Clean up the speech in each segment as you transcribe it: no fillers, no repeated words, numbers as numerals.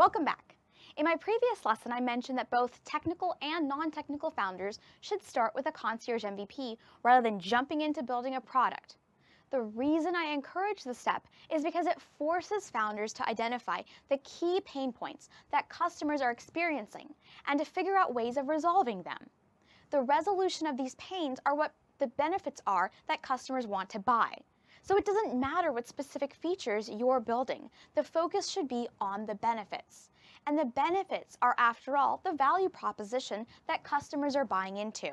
Welcome back. In my previous lesson, I mentioned that both technical and non-technical founders should start with a concierge MVP rather than jumping into building a product. The reason I encourage this step is because it forces founders to identify the key pain points that customers are experiencing and to figure out ways of resolving them. The resolution of these pains are what the benefits are that customers want to buy. So it doesn't matter what specific features you're building. The focus should be on the benefits. And the benefits are, after all, the value proposition that customers are buying into.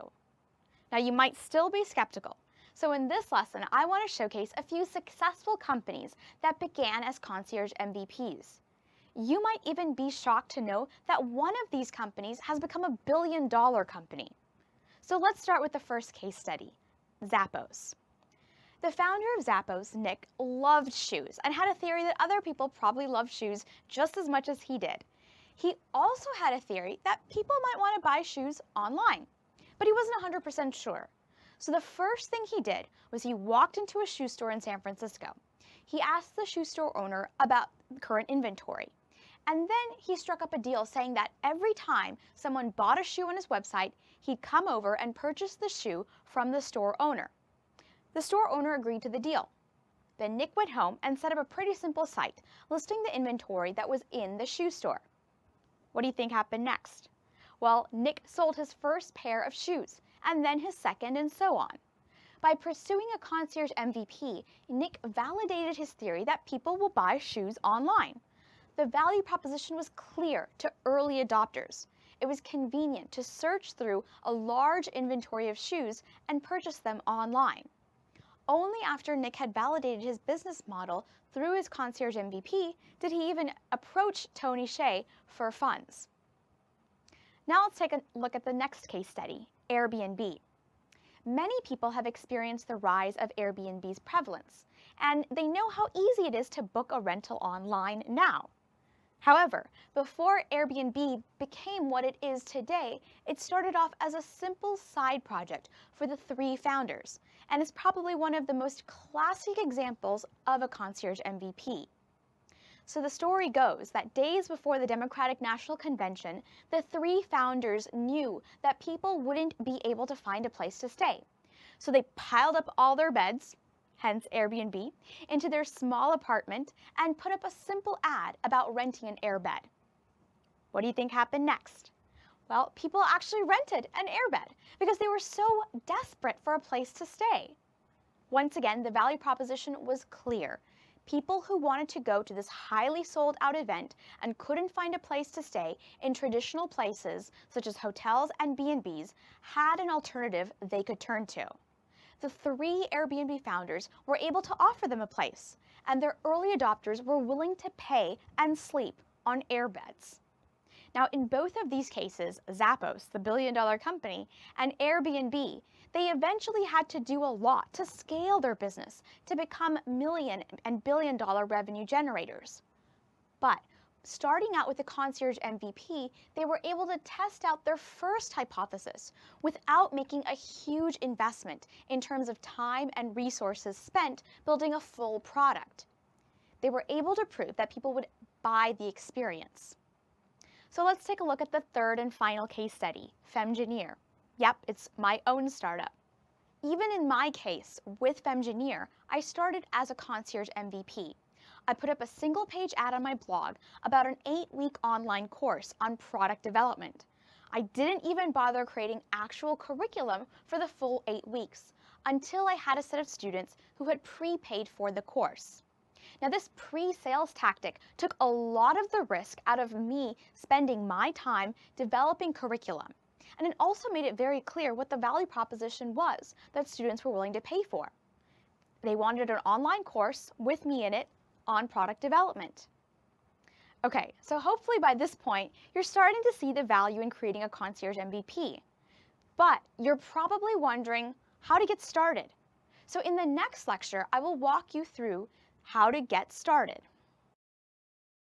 Now, you might still be skeptical. So in this lesson, I want to showcase a few successful companies that began as concierge MVPs. You might even be shocked to know that one of these companies has become a billion-dollar company. So let's start with the first case study, Zappos. The founder of Zappos, Nick, loved shoes and had a theory that other people probably loved shoes just as much as he did. He also had a theory that people might want to buy shoes online, but he wasn't 100% sure. So the first thing he did was he walked into a shoe store in San Francisco. He asked the shoe store owner about current inventory. And then he struck up a deal saying that every time someone bought a shoe on his website, he'd come over and purchase the shoe from the store owner. The store owner agreed to the deal. Then Nick went home and set up a pretty simple site listing the inventory that was in the shoe store. What do you think happened next? Well, Nick sold his first pair of shoes, and then his second, and so on. By pursuing a concierge MVP, Nick validated his theory that people will buy shoes online. The value proposition was clear to early adopters. It was convenient to search through a large inventory of shoes and purchase them online. Only after Nick had validated his business model through his concierge MVP did he even approach Tony Hsieh for funds. Now let's take a look at the next case study, Airbnb. Many people have experienced the rise of Airbnb's prevalence, and they know how easy it is to book a rental online now. However, before Airbnb became what it is today, it started off as a simple side project for the three founders, and is probably one of the most classic examples of a concierge MVP. So the story goes that days before the Democratic National Convention, the three founders knew that people wouldn't be able to find a place to stay. So they piled up all their beds, hence Airbnb, into their small apartment and put up a simple ad about renting an airbed. What do you think happened next? Well, people actually rented an airbed because they were so desperate for a place to stay. Once again, the value proposition was clear. People who wanted to go to this highly sold out event and couldn't find a place to stay in traditional places such as hotels and B&Bs had an alternative they could turn to. The three Airbnb founders were able to offer them a place, and their early adopters were willing to pay and sleep on airbeds. Now, in both of these cases, Zappos, the billion-dollar company, and Airbnb, they eventually had to do a lot to scale their business to become million and billion-dollar revenue generators. But starting out with the concierge MVP, they were able to test out their first hypothesis without making a huge investment in terms of time and resources spent building a full product. They were able to prove that people would buy the experience. So let's take a look at the third and final case study, Femgineer. Yep, it's my own startup. Even in my case, with Femgineer, I started as a concierge MVP. I put up a single-page ad on my blog about an 8-week online course on product development. I didn't even bother creating actual curriculum for the full 8 weeks until I had a set of students who had prepaid for the course. Now, this pre-sales tactic took a lot of the risk out of me spending my time developing curriculum. And it also made it very clear what the value proposition was that students were willing to pay for. They wanted an online course with me in it on product development. Okay, so hopefully by this point, you're starting to see the value in creating a concierge MVP. But you're probably wondering how to get started. So in the next lecture, I will walk you through how to get started.